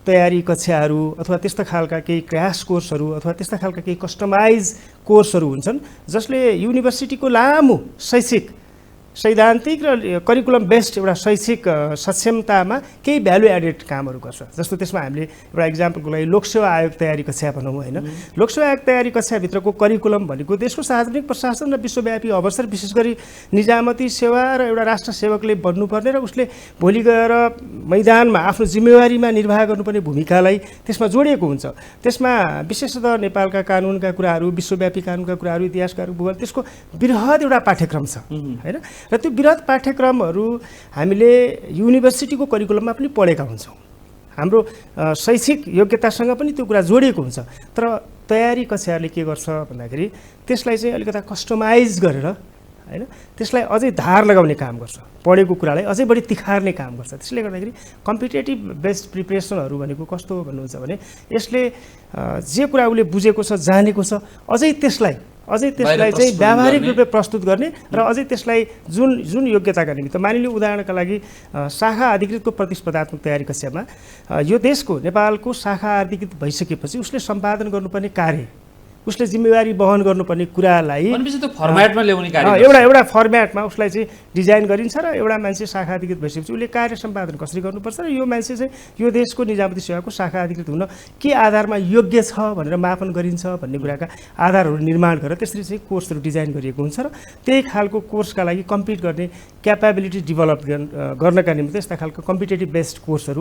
तयारी कक्षाहरू अथवा त्यस्ता खालका केही क्र्यास कोर्सहरू अथवा त्यस्ता खालका केही कस्टमाइज कोर्सहरू हुन्छन् जसले युनिभर्सिटीको लामो शैक्षिक सैद्धान्तिक र करिकुलम बेस्ड एउटा शैक्षिक सक्षमतामा केही भ्यालु एडेड कामहरू गर्छ। जस्तो त्यसमा हामीले एउटा इक्जाम्पलको लागि लोकसेवा आयोग तयारी कक्षा भनौँ होइन, लोकसेवा आयोग तयारी कक्षाभित्रको करिकुलम भनेको देशको सार्वजनिक प्रशासन र विश्वव्यापी अवसर, विशेष गरी निजामती सेवा र एउटा राष्ट्र सेवकले बन्नुपर्ने र उसले भोलि गएर मैदानमा आफ्नो जिम्मेवारीमा निर्वाह गर्नुपर्ने भूमिकालाई त्यसमा जोडिएको हुन्छ। त्यसमा विशेषतः नेपालका कानुनका कुराहरू, विश्वव्यापी कानुनका कुराहरू, इतिहासका भूगोल, त्यसको बृहत एउटा पाठ्यक्रम छ होइन। र त्यो बृहत पाठ्यक्रमहरू हामीले युनिभर्सिटीको करिकुलममा पनि पढेका हुन्छौँ। हाम्रो शैक्षिक योग्यतासँग पनि त्यो कुरा जोडिएको हुन्छ। तर तयारी कक्षाहरूले के गर्छ भन्दाखेरि त्यसलाई चाहिँ अलिकता कस्टमाइज गरेर होइन, त्यसलाई अझै धार लगाउने काम गर्छ, पढेको कुरालाई अझै बढी तिखार्ने काम गर्छ। त्यसले गर्दाखेरि कम्पिटेटिभ बेस्ड प्रिपरेसनहरू भनेको कस्तो भन्नुहुन्छ भने यसले जे कुरा उसले बुझेको छ, जानेको छ, अझै त्यसलाई चाहिँ व्यावहारिक रूपले प्रस्तुत गर्ने र अझै त्यसलाई जुन योग्यताका निमित्त, मानिलिउँ उदाहरणका लागि शाखा अधिकृतको प्रतिस्पर्धात्मक तयारी कक्षामा यो देशको नेपालको शाखा अधिकृत भइसकेपछि उसले सम्पादन गर्नुपर्ने कार्य, उसले जिम्मेवारी वहन गर्नुपर्ने कुरालाई फर्मेटमा ल्याउने कार्य, एउटा फर्मेटमा उसलाई चाहिँ डिजाइन गरिन्छ र एउटा मान्छे शाखा अधिकृत भइसकेपछि उसले कार्य सम्पादन कसरी गर्नुपर्छ र यो मान्छे चाहिँ यो देशको निजामती सेवाको शाखा अधिकृत हुन के आधारमा योग्य छ भनेर मापन गरिन्छ भन्ने कुराका आधारहरू निर्माण गरेर त्यसरी चाहिँ कोर्सहरू डिजाइन गरिएको हुन्छ र त्यही खालको कोर्सका लागि कम्पिट गर्ने क्यापाबिलिटी डेभलप गर्नका निम्ति यस्ता खालको कम्पिटेटिभ बेस्ड कोर्सहरू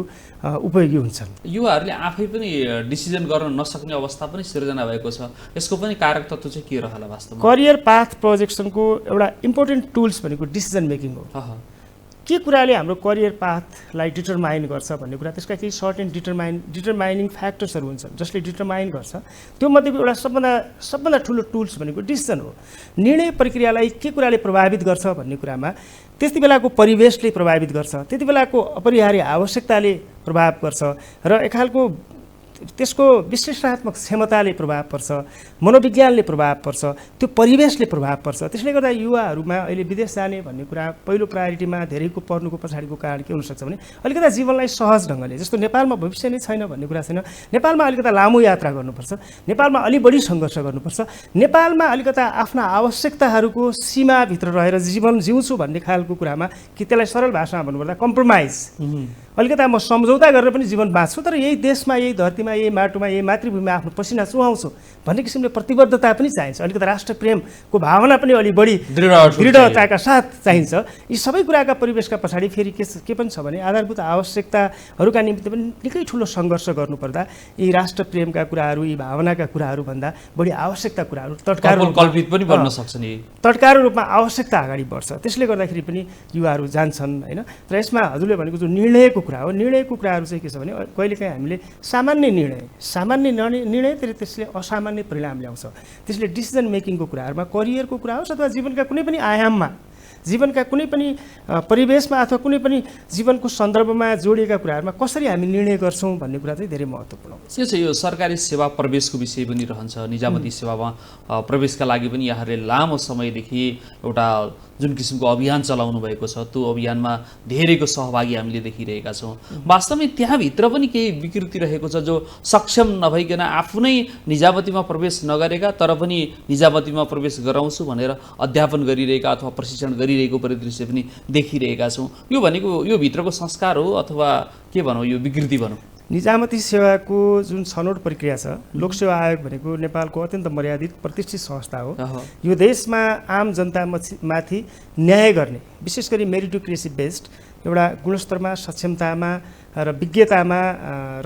उपयोगी हुन्छन्। युवाहरूले आफै पनि डिसिजन गर्न नसक्ने अवस्था पनि सिर्जना भएको छ। यसको पनि कारक तत्त्व चाहिँ के रहला वास्तवमा? करियर पाथ प्रोजेक्सनको एउटा इम्पोर्टेन्ट टुल्स भनेको डिसिजन मेकिङ हो। के कुराले हाम्रो करियर पाथलाई डिटरमाइन गर्छ भन्ने कुरा, त्यसका केही सर्ट एन्ड डिटरमाइनिङ फ्याक्टर्सहरू हुन्छन् जसले डिटरमाइन गर्छ। त्यो मध्येको एउटा सबभन्दा ठुलो टुल्स भनेको डिसिजन हो। निर्णय प्रक्रियालाई के कुराले प्रभावित गर्छ भन्ने कुरामा त्यति बेलाको परिवेशले प्रभावित गर्छ, त्यति बेलाको अपरिहार्य आवश्यकताले प्रभाव पर्छ र एक खालको त्यसको विश्लेषणात्मक क्षमताले प्रभाव पर्छ, मनोविज्ञानले प्रभाव पर्छ, त्यो परिवेशले प्रभाव पर्छ। त्यसले गर्दा युवाहरूमा अहिले विदेश जाने भन्ने कुरा पहिलो प्रायोरिटीमा धेरैको पर्नुको पछाडिको कारण के हुनसक्छ भने अलिकता जीवनलाई सहज ढङ्गले, जस्तो नेपालमा भविष्य नै छैन भन्ने कुरा छैन, नेपालमा अलिकता लामो यात्रा गर्नुपर्छ, नेपालमा अलि बढी सङ्घर्ष गर्नुपर्छ, नेपालमा अलिकता आफ्ना आवश्यकताहरूको सीमाभित्र रहेर जीवन जिउँछु भन्ने खालको कुरामा कि त्यसलाई सरल भाषामा भन्नुपर्दा कम्प्रोमाइज, अलिकता म सम्झौता गरेर पनि जीवन बाँच्छु तर यही देशमा, यही धरतीमा, यही माटोमा, यही मातृभूमिमा आफ्नो पसिना चुहाउँछु भन्ने किसिमले प्रतिबद्धता पनि चाहिन्छ। अलिकता राष्ट्र प्रेमको भावना पनि अलि बढी दृढताका साथ चाहिन्छ। यी सबै कुराका परिवेशका पछाडि फेरि के पनि छ भने आधारभूत आवश्यकताहरूका निम्ति पनि निकै ठुलो सङ्घर्ष गर्नुपर्दा यी राष्ट्र प्रेमका कुराहरू, यी भावनाका कुराहरू भन्दा बढी आवश्यकता कुराहरू कल्पित पनि बन्न सक्छन्, तत्काल रूपमा आवश्यकता अगाडि बढ्छ। त्यसले गर्दाखेरि पनि युवाहरू जान्छन् होइन। र यसमा हजुरले भनेको जो निर्णयको कुरा हो, निर्णयको कुराहरू चाहिँ के छ भने कहिलेकाहीँ हामीले सामान्य निर्णय त्यसले असामान्य परिणाम ल्याउँछ। त्यसले डिसिजन मेकिङको कुराहरूमा, करियरको कुरा होस् अथवा जीवनका कुनै पनि आयाममा, जीवनका कुनै पनि परिवेशमा अथवा कुनै पनि जीवनको सन्दर्भमा जोडिएका कुराहरूमा कसरी हामी निर्णय गर्छौँ भन्ने कुरा चाहिँ धेरै महत्त्वपूर्ण हो। यो चाहिँ यो सरकारी सेवा प्रवेशको विषय पनि रहन्छ। निजामती सेवामा प्रवेशका लागि पनि यहाँहरूले लामो समयदेखि एउटा जुन किसिमको अभियान चलाउनु भएको छ, त्यो अभियानमा धेरैको सहभागी हामीले देखिरहेका छौँ। वास्तवमै त्यहाँभित्र पनि केही विकृति रहेको छ, जो सक्षम नभइकन आफू नै निजामतीमा प्रवेश नगरेका तर पनि निजामतीमा प्रवेश गराउँछु भनेर अध्यापन गरिरहेका अथवा प्रशिक्षण गरिरहेको परिदृश्य पनि देखिरहेका छौँ। यो भनेको यो भित्रको संस्कार हो अथवा के भनौँ, यो विकृति भनौँ? निजामती सेवाको जुन छनौट प्रक्रिया छ, लोकसेवा आयोग भनेको नेपालको अत्यन्त मर्यादित प्रतिष्ठित संस्था हो। यो देशमा आम जनता माथि न्याय गर्ने, विशेष गरी मेरिटोक्रेसी बेस्ड एउटा गुणस्तरमा, सक्षमतामा र विज्ञतामा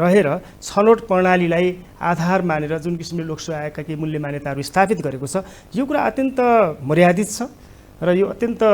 रहेर छनौट प्रणालीलाई आधार मानेर जुन किसिमले लोकसेवा आयोगका केही मूल्य मान्यताहरू स्थापित गरेको छ, यो कुरा अत्यन्त मर्यादित छ र यो अत्यन्त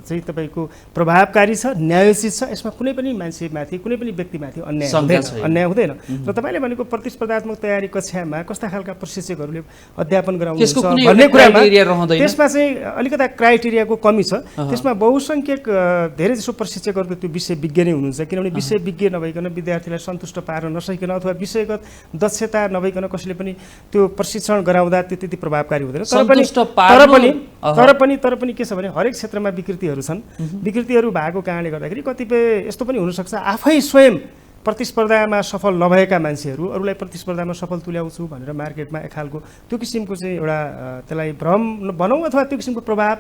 चाहिँ तपाईँको प्रभावकारी छ, न्यायोचित छ। यसमा कुनै पनि मान्छेमाथि, कुनै पनि व्यक्तिमाथि अन्याय हुँदैन। र तपाईँले भनेको प्रतिस्पर्धात्मक तयारी कक्षामा कस्ता खालका प्रशिक्षकहरूले अध्यापन गराउनुहुन्छ भन्ने कुरामा त्यसमा चाहिँ अलिकता क्राइटेरियाको कमी छ। त्यसमा बहुसङ्ख्यक धेरैजसो प्रशिक्षकहरू त्यो विषय विज्ञ नै हुनुहुन्छ, किनभने विषय विज्ञ नभइकन विद्यार्थीलाई सन्तुष्ट पार्न नसकिकन अथवा विषयगत दक्षता नभइकन कसैले पनि त्यो प्रशिक्षण गराउँदा त्यो त्यति प्रभावकारी हुँदैन। तर पनि के छ भने हरेक क्षेत्रमा विकृतिहरू छन्। विकृतिहरू भएको कारणले गर्दाखेरि कतिपय यस्तो पनि हुनसक्छ, आफै स्वयं प्रतिस्पर्धामा सफल नभएका मान्छेहरू अरूलाई प्रतिस्पर्धामा सफल तुल्याउँछु भनेर मार्केटमा एक खालको त्यो किसिमको चाहिँ एउटा त्यसलाई भ्रम भनौँ अथवा त्यो किसिमको प्रभाव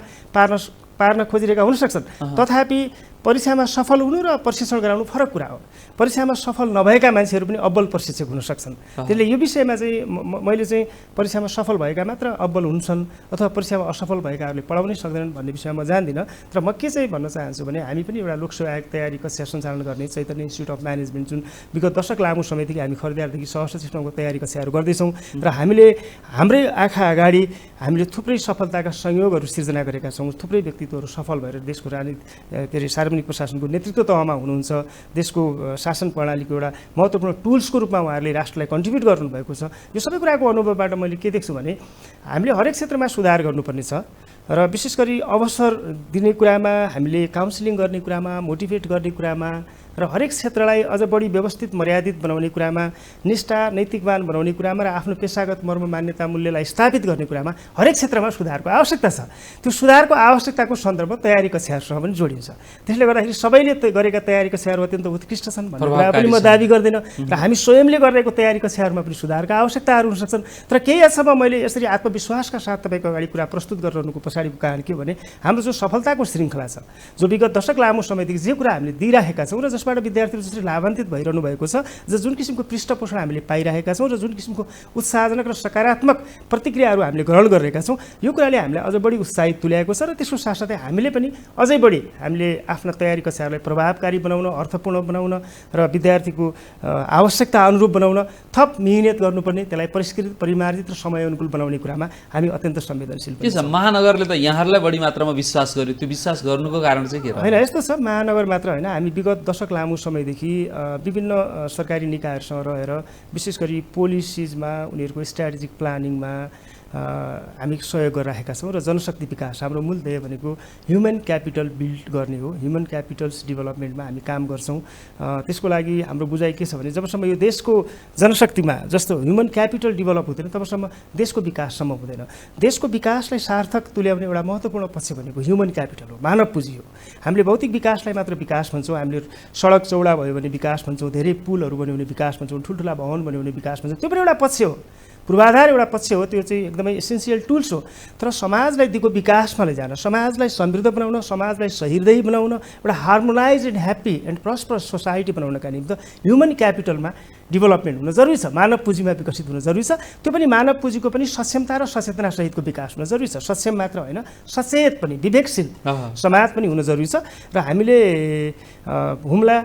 पार्न खोजिरहेका हुनसक्छन्। तथापि परीक्षामा सफल हुनु र प्रशिक्षण गराउनु फरक कुरा हो। परीक्षामा सफल नभएका मान्छेहरू पनि अब्बल प्रशिक्षक हुन सक्छन्। त्यसले यो विषयमा चाहिँ मैले चाहिँ परीक्षामा सफल भएका मात्र अब्बल हुन्छन् अथवा परीक्षामा असफल भएकाहरूले पढाउनै सक्दैनन् भन्ने विषयमा म जान्दिनँ। तर म के चाहिँ भन्न चाहन्छु भने हामी पनि एउटा लोकसेवा आयोग तयारी कक्षा सञ्चालन गर्ने चैतन्य इन्स्टिट्युट अफ म्यानेजमेन्ट जुन विगत दशक लामो समयदेखि हामी खरिदारदेखि सहस्र सिस्टमको तयारी कक्षाहरू गर्दैछौँ र हामीले हाम्रै आँखा अगाडि हामीले थुप्रै सफलताका संयोगहरू सिर्जना गरेका छौँ। थुप्रै व्यक्तित्वहरू सफल भएर देशको सार्वजनिक प्रशासनको नेतृत्व तहमा हुनुहुन्छ, देशको शासन प्रणालीको एउटा महत्त्वपूर्ण टुल्सको रूपमा उहाँहरूले राष्ट्रलाई कन्ट्रिब्युट गर्नुभएको छ। यो सबै कुराको अनुभवबाट मैले के देख्छु भने हामीले हरेक क्षेत्रमा सुधार गर्नुपर्ने छ र विशेष गरी अवसर दिने कुरामा, हामीले काउन्सिलिङ गर्ने कुरामा, मोटिभेट गर्ने कुरामा र हरेक क्षेत्रलाई अझ बढी व्यवस्थित मर्यादित बनाउने कुरामा, निष्ठा नैतिकवान बनाउने कुरामा र आफ्नो पेसागत मर्म मान्यता मूल्यलाई स्थापित गर्ने कुरामा हरेक क्षेत्रमा सुधारको आवश्यकता छ। त्यो सुधारको आवश्यकताको सन्दर्भ तयारी कक्षाहरूसँग पनि जोडिन्छ। त्यसले गर्दाखेरि सबैले गरेका तयारी कक्षाहरू अत्यन्त उत्कृष्ट छन् भन्ने कुरा पनि म दाबी गर्दिनँ र हामी स्वयंले गरेको तयारी कक्षाहरूमा पनि सुधारका आवश्यकताहरू हुनसक्छन्। तर केही हदसम्म मैले यसरी आत्मविश्वासका साथ तपाईँको अगाडि कुरा प्रस्तुत गरिरहनुको पछाडिको कारण के भने हाम्रो जो सफलताको श्रृङ्खला छ, जो विगत दशक लामो समयदेखि जे कुरा हामीले दिइराखेका छौँ र जसबाट विद्यार्थीहरू जसरी लाभान्वित भइरहनु भएको छ, जुन किसिमको पृष्ठपोषण हामीले पाइरहेका छौँ र जुन किसिमको उत्साहजनक र सकारात्मक प्रतिक्रियाहरू हामीले ग्रहण गरिरहेका छौँ, यो कुराले हामीलाई अझ बढी उत्साहित तुल्याएको छ र त्यसको साथसाथै हामीले पनि अझै बढी हामीले आफ्ना तयारी कक्षाहरूलाई प्रभावकारी बनाउन, अर्थपूर्ण बनाउन र विद्यार्थीको आवश्यकता अनुरूप बनाउन थप मिहिनेत गर्नुपर्ने, त्यसलाई परिष्कृत, परिमार्जित र समय अनुकूल बनाउने कुरामा हामी अत्यन्त संवेदनशील के छ। महानगरले त यहाँहरूलाई बढी मात्रामा विश्वास गर्यो, त्यो विश्वास गर्नुको कारण चाहिँ के हो? होइन, यस्तो छ, महानगर मात्र होइन, हामी विगत दशक लामो समयदेखि विभिन्न सरकारी निकायहरूसँग रहेर विशेष गरी पोलिसिजमा, उनीहरूको स्ट्राटेजिक प्लानिङमा हामी सहयोग गरिरहेका छौँ र जनशक्ति विकास हाम्रो मूल ध्येय भनेको ह्युमन क्यापिटल बिल्ड गर्ने हो। ह्युमन क्यापिटल्स डेभलपमेन्टमा हामी काम गर्छौँ। त्यसको लागि हाम्रो बुझाइ के छ भने जबसम्म यो देशको जनशक्तिमा जस्तो ह्युमन क्यापिटल डेभलप हुँदैन तबसम्म देशको विकास सम्भव हुँदैन। देशको विकासलाई सार्थक तुल्याउने एउटा महत्त्वपूर्ण पक्ष भनेको ह्युमन क्यापिटल हो, मानव पुँजी हो। हामीले भौतिक विकासलाई मात्र विकास भन्छौँ, हामीले सडक चौडा भयो भने विकास भन्छौँ, धेरै पुलहरू बन्यो भने विकास भन्छौँ, ठुल्ठुला भवन बन्यो भने विकास भन्छौँ। त्यो पनि एउटा पक्ष हो, पूर्वाधार एउटा पक्ष हो, त्यो चाहिँ एकदमै एसेन्सियल टुल्स हो। तर समाजलाई दिगो विकासमा लैजान, समाजलाई समृद्ध बनाउन, समाजलाई सहृदय बनाउन, एउटा harmonize and happy and prosperous society बनाउनका निम्ति ह्युमन क्यापिटलमा डेभलपमेन्ट हुन जरुरी छ, मानव पुँजीमा विकसित हुन जरुरी छ। त्यो पनि मानव पुँजीको पनि सक्षमता र सचेतना सहितको विकास हुन जरुरी छ। सक्षम मात्र होइन, सचेत पनि, विवेकशील समाज पनि हुन जरुरी छ। र हामीले हुम्ला,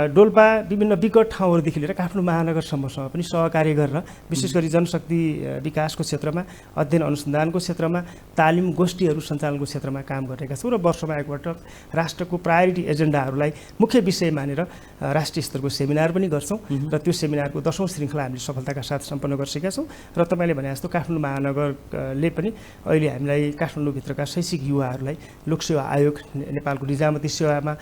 डोल्पा, विभिन्न विकट ठाउँहरूदेखि लिएर काठमाडौँ महानगरसम्मसँग पनि सहकार्य गरेर विशेष गरी जनशक्ति विकासको क्षेत्रमा, अध्ययन अनुसन्धानको क्षेत्रमा, तालिम गोष्ठीहरू सञ्चालनको क्षेत्रमा काम गरिरहेका छौँ र वर्षमा एकपटक राष्ट्रको प्रायोरिटी एजेन्डाहरूलाई मुख्य विषय मानेर राष्ट्रिय स्तरको सेमिनार पनि गर्छौँ र त्यो सेमिनारको 10औं श्रृङ्खला हामीले सफलताका साथ सम्पन्न गरिसकेका छौँ र तपाईँले भने जस्तो काठमाडौँ महानगरले पनि अहिले हामीलाई काठमाडौँभित्रका शैक्षिक युवाहरूलाई लोकसेवा आयोग नेपालको निजामती सेवामा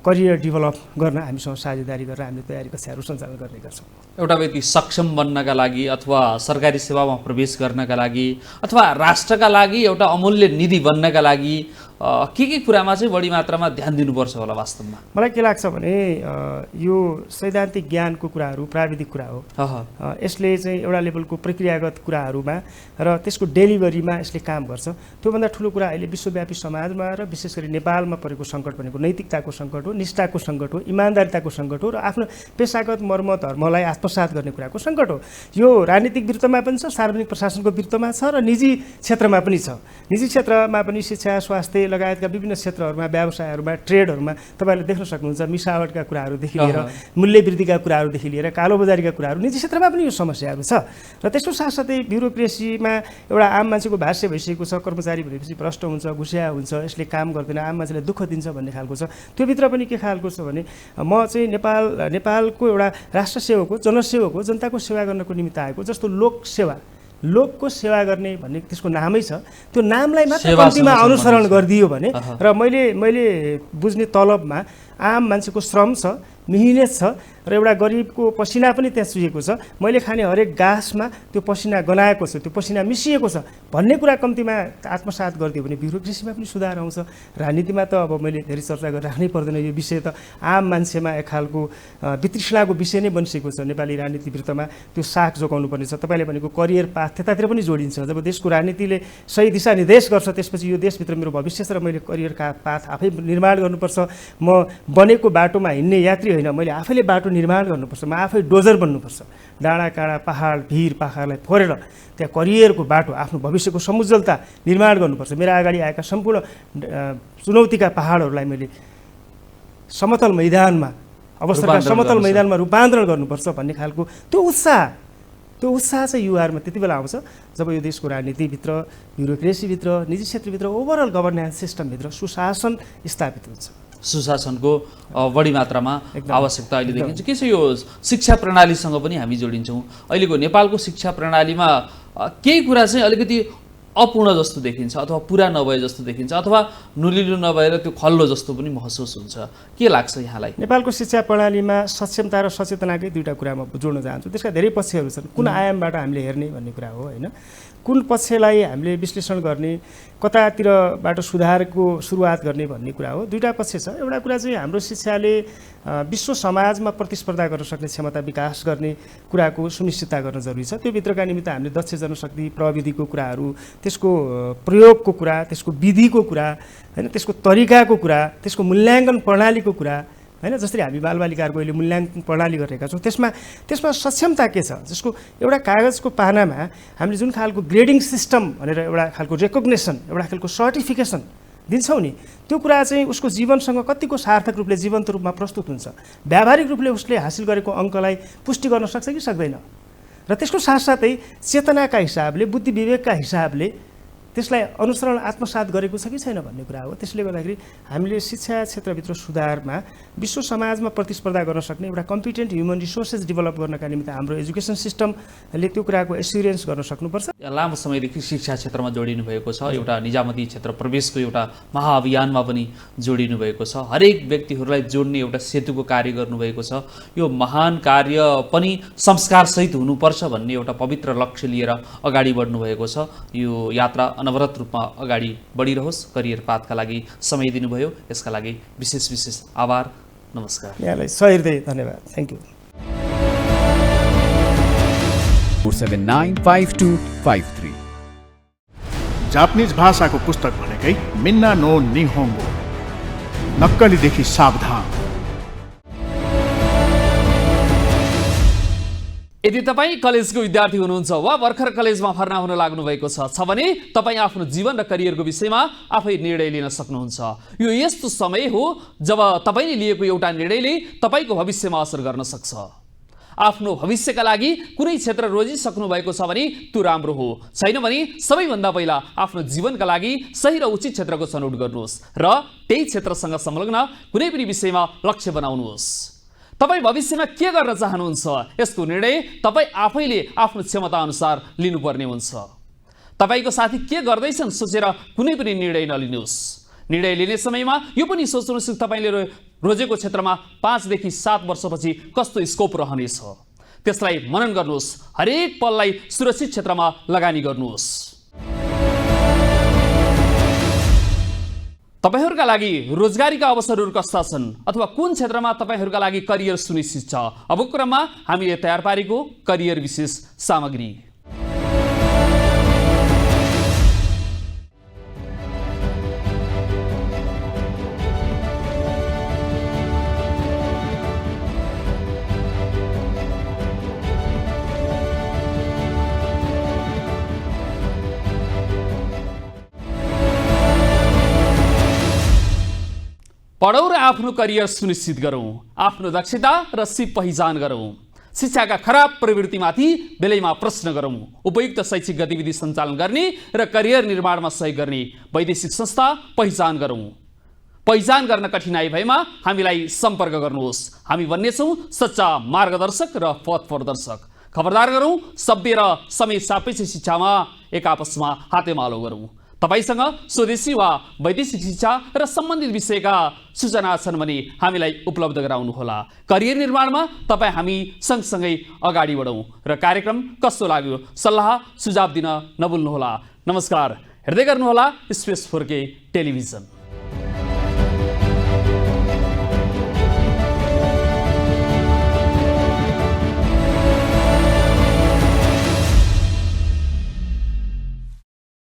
करियर डेभलप गर्न हामीसँग साझेदारी गरेर हामीले तयारी कक्षाहरू सञ्चालन गर्ने गर्छौँ। एउटा व्यक्ति सक्षम बन्नका लागि अथवा सरकारी सेवामा प्रवेश गर्नका लागि अथवा राष्ट्रका लागि एउटा अमूल्य निधि बन्नका लागि के कुरामा चाहिँ बढी मात्रामा ध्यान दिनुपर्छ होला वास्तवमा? मलाई के लाग्छ भने यो सैद्धान्तिक ज्ञानको कुराहरू प्राविधिक कुरा हो। यसले चाहिँ एउटा लेभलको प्रक्रियागत कुराहरूमा र त्यसको डेलिभरीमा यसले काम गर्छ। त्योभन्दा ठुलो कुरा अहिले विश्वव्यापी समाजमा र विशेष गरी नेपालमा परेको सङ्कट भनेको नैतिकताको सङ्कट हो, निष्ठाको सङ्कट हो, इमान्दारिताको सङ्कट हो र आफ्नो पेसागत मर्म धर्मलाई आत्मसात गर्ने कुराको सङ्कट हो। यो राजनीतिक वृत्तमा पनि छ, सार्वजनिक प्रशासनको वृत्तमा छ र निजी क्षेत्रमा पनि छ। निजी क्षेत्रमा पनि शिक्षा, स्वास्थ्य लगायतका विभिन्न क्षेत्रहरूमा, व्यवसायहरूमा, ट्रेडहरूमा तपाईँले देख्न सक्नुहुन्छ मिसावटका कुराहरूदेखि लिएर मूल्य वृद्धिका कुराहरूदेखि लिएर कालोबजारीका कुराहरू निजी क्षेत्रमा पनि यो समस्याहरू छ। र त्यसको साथसाथै ब्युरोक्रेसीमा एउटा आम मान्छेको भाष्य भइसकेको छ, कर्मचारी भनेपछि भ्रष्ट हुन्छ, घुसिया हुन्छ, यसले काम गर्दैन, आम मान्छेलाई दुःख दिन्छ भन्ने खालको छ। त्योभित्र पनि के खालको छ भने म चाहिँ नेपालको एउटा राष्ट्रसेवक हो, जनसेवक हो, जनताको सेवा गर्नको निमित्त आएको, जस्तो लोकको सेवा गर्ने भन्ने त्यसको नामै छ। त्यो नामलाई मात्र कम्तीमा अनुसरण गरिदियो भने र मैले बुझ्ने तलबमा आम मान्छेको श्रम छ, मिहिनेत छ र एउटा गरिबको पसिना पनि त्यहाँ चुहिएको छ, मैले खाने हरेक घाँसमा त्यो पसिना गनाएको छ, त्यो पसिना मिसिएको छ भन्ने कुरा कम्तीमा आत्मसात गरिदियो भने ब्युरोक्रेसीमा पनि सुधार आउँछ। राजनीतिमा त अब मैले धेरै चर्चा गरिराख्नै पर्दैन, यो विषय त आम मान्छेमा एक खालको वितृष्णाको विषय नै बनिसकेको छ। नेपाली राजनीति वृत्तमा त्यो साख जोगाउनु पर्ने छ। तपाईँले भनेको करियर पाथ त्यतातिर पनि जोडिन्छ। जब देशको राजनीतिले सही दिशा निर्देश गर्छ त्यसपछि यो देशभित्र मेरो भविष्य छ र मैले करियरका पाथ आफै निर्माण गर्नुपर्छ। म बनेको बाटोमा हिँड्ने यात्री होइन, मैले आफैले बाटो निर्माण गर्नुपर्छ, म आफै डोजर बन्नुपर्छ। डाँडा काँडा पहाड भिर पाखालाई फोरेर त्यहाँ करियरको बाटो, आफ्नो भविष्यको समुज्जलता निर्माण गर्नुपर्छ। मेरा अगाडि आएका सम्पूर्ण चुनौतीका पहाडहरूलाई मैले समतल मैदानमा रूपान्तरण गर्नुपर्छ भन्ने खालको त्यो उत्साह चाहिँ युवाहरूमा त्यति बेला आउँछ जब यो देशको राजनीतिभित्र, ब्युरोक्रेसीभित्र, निजी क्षेत्रभित्र, ओभरअल गभर्नेन्स सिस्टमभित्र सुशासन स्थापित हुन्छ। सुशासनको बढी मात्रामा आवश्यकता अहिले देखिन्छ। के छ यो शिक्षा प्रणालीसँग पनि हामी जोडिन्छौँ। अहिलेको नेपालको शिक्षा प्रणालीमा केही कुरा चाहिँ अलिकति अपूर्ण जस्तो देखिन्छ अथवा पुरा नभए जस्तो देखिन्छ अथवा नुलिलो नभएर त्यो खल्लो जस्तो पनि महसुस हुन्छ। के लाग्छ यहाँलाई? नेपालको शिक्षा प्रणालीमा सक्षमता र सचेतनाकै दुईवटा कुरा म जोड्न चाहन्छु। त्यसका धेरै पक्षहरू छन्। कुन आयामबाट हामीले हेर्ने भन्ने कुरा हो होइन, कुन पक्षलाई हामीले विश्लेषण गर्ने, कतातिरबाट सुधारको सुरुवात गर्ने भन्ने कुरा हो। दुईवटा पक्ष छ। एउटा कुरा चाहिँ हाम्रो शिक्षाले विश्व समाजमा प्रतिस्पर्धा गर्न सक्ने क्षमता विकास गर्ने कुराको सुनिश्चितता गर्न जरुरी छ। त्यो भित्रका निमित्त हामीले दक्ष जनशक्ति, प्रविधिको कुराहरू, त्यसको प्रयोगको कुरा, त्यसको विधिको कुरा होइन, त्यसको तरिकाको कुरा, त्यसको मूल्याङ्कन प्रणालीको कुरा होइन, जसरी हामी बालबालिकाहरूको अहिले मूल्याङ्कन प्रणाली गरेका छौँ त्यसमा सक्षमता के छ, जसको एउटा कागजको पानामा हामीले जुन खालको ग्रेडिङ सिस्टम भनेर एउटा खालको रेकग्नेसन, एउटा खालको सर्टिफिकेसन दिन्छौँ नि, त्यो कुरा चाहिँ उसको जीवनसँग कतिको सार्थक रूपले जीवन्त रूपमा प्रस्तुत हुन्छ, व्यावहारिक रूपले उसले हासिल गरेको अङ्कलाई पुष्टि गर्न सक्छ कि सक्दैन। र त्यसको साथसाथै चेतनाका हिसाबले, बुद्धि विवेकका हिसाबले त्यसलाई अनुसरण आत्मसात गरेको छ कि छैन भन्ने कुरा हो। त्यसले गर्दाखेरि हामीले शिक्षा क्षेत्रभित्र सुधारमा विश्व समाजमा प्रतिस्पर्धा गर्न सक्ने एउटा कम्पिटेन्ट ह्युमन रिसोर्सेस डेभलप गर्नका निमित्त हाम्रो एजुकेसन सिस्टमले त्यो कुराको एस्युरेन्स गर्न सक्नुपर्छ। लामो समयदेखि शिक्षा क्षेत्रमा जोडिनु भएको छ, एउटा निजामती क्षेत्र प्रवेशको एउटा महाअभियानमा पनि जोडिनु भएको छ, हरेक व्यक्तिहरूलाई जोड्ने एउटा सेतुको कार्य गर्नुभएको छ। यो महान कार्य पनि संस्कारसहित हुनुपर्छ भन्ने एउटा पवित्र लक्ष्य लिएर अगाडि बढ्नुभएको छ। यो यात्रा अनवरत रूपमा अगाडि बढिरहोस्। करियर पाथका लागि समय दिनुभयो, यसका लागि विशेष आभार। नमस्कार। यहाँलाई सहृदय धन्यवाद। Thank you. 4795253 जापानिज भाषाको पुस्तक भनेकै मिन्ना नो निहोङ्गो, नक्कलीदेखि सावधान। यदि तपाईँ कलेजको विद्यार्थी हुनुहुन्छ वा भर्खर कलेजमा भर्ना हुन लाग्नु भएको छ भने तपाईँ आफ्नो जीवन र करियरको विषयमा आफै निर्णय लिन सक्नुहुन्छ। यो यस्तो समय हो जब तपाईँले लिएको एउटा निर्णयले तपाईँको भविष्यमा असर गर्न सक्छ। आफ्नो भविष्यका लागि कुनै क्षेत्र रोजिसक्नु भएको छ भने त्यो राम्रो हो, छैन भने सबैभन्दा पहिला आफ्नो जीवनका लागि सही र उचित क्षेत्रको छनौट गर्नुहोस् र त्यही क्षेत्रसँग संलग्न कुनै पनि विषयमा लक्ष्य बनाउनुहोस्। तपाईँ भविष्यमा के गर्न चाहनुहुन्छ यसको निर्णय तपाईँ आफैले आफ्नो क्षमता अनुसार लिनुपर्ने हुन्छ। तपाईँको साथी के गर्दैछन् सोचेर कुनै पनि निर्णय नलिनुहोस्। निर्णय लिने समयमा यो पनि सोच्नुहोस् कि तपाईँले रोजेको क्षेत्रमा 5 देखि 7 वर्षपछि कस्तो स्कोप रहनेछ। त्यसलाई मनन गर्नुहोस्। हरेक पललाई सुरक्षित क्षेत्रमा लगानी गर्नुहोस्। तपाईहरूका लागि रोजगारीका अवसरहरू कस्ता छन् अथवा कुन क्षेत्रमा तपाईहरूका लागि करियर सुनिश्चित छ, अबको क्रममा हामीले तयार पारेको करियर विशेष सामग्री। पढौँ र आफ्नो करियर सुनिश्चित गरौँ। आफ्नो दक्षता र सिप पहिचान गरौँ। शिक्षाका खराब प्रवृत्तिमाथि बेलैमा प्रश्न गरौँ। उपयुक्त शैक्षिक गतिविधि सञ्चालन गर्ने र करियर निर्माणमा सहयोग गर्ने वैदेशिक संस्था पहिचान गरौँ। पहिचान गर्न कठिनाइ भएमा हामीलाई सम्पर्क गर्नुहोस्। हामी बन्नेछौँ सच्चा मार्गदर्शक र पथ प्रदर्शक। खबरदार गरौँ, सभ्य र समय सापेक्ष शिक्षामा एक आपसमा हातेमालो गरौँ। तपाईसँग स्वदेशी वा वैदेशिक शिक्षा र सम्बन्धित विषयका सूचना छन् भने हामीलाई उपलब्ध गराउनुहोला। करियर निर्माणमा तपाईँ हामी सँगसँगै अगाडि बढौँ र कार्यक्रम कस्तो लाग्यो सल्लाह सुझाव दिन नभुल्नुहोला। नमस्कार, हेर्दै गर्नुहोला स्पेस 4K टेलिभिजन।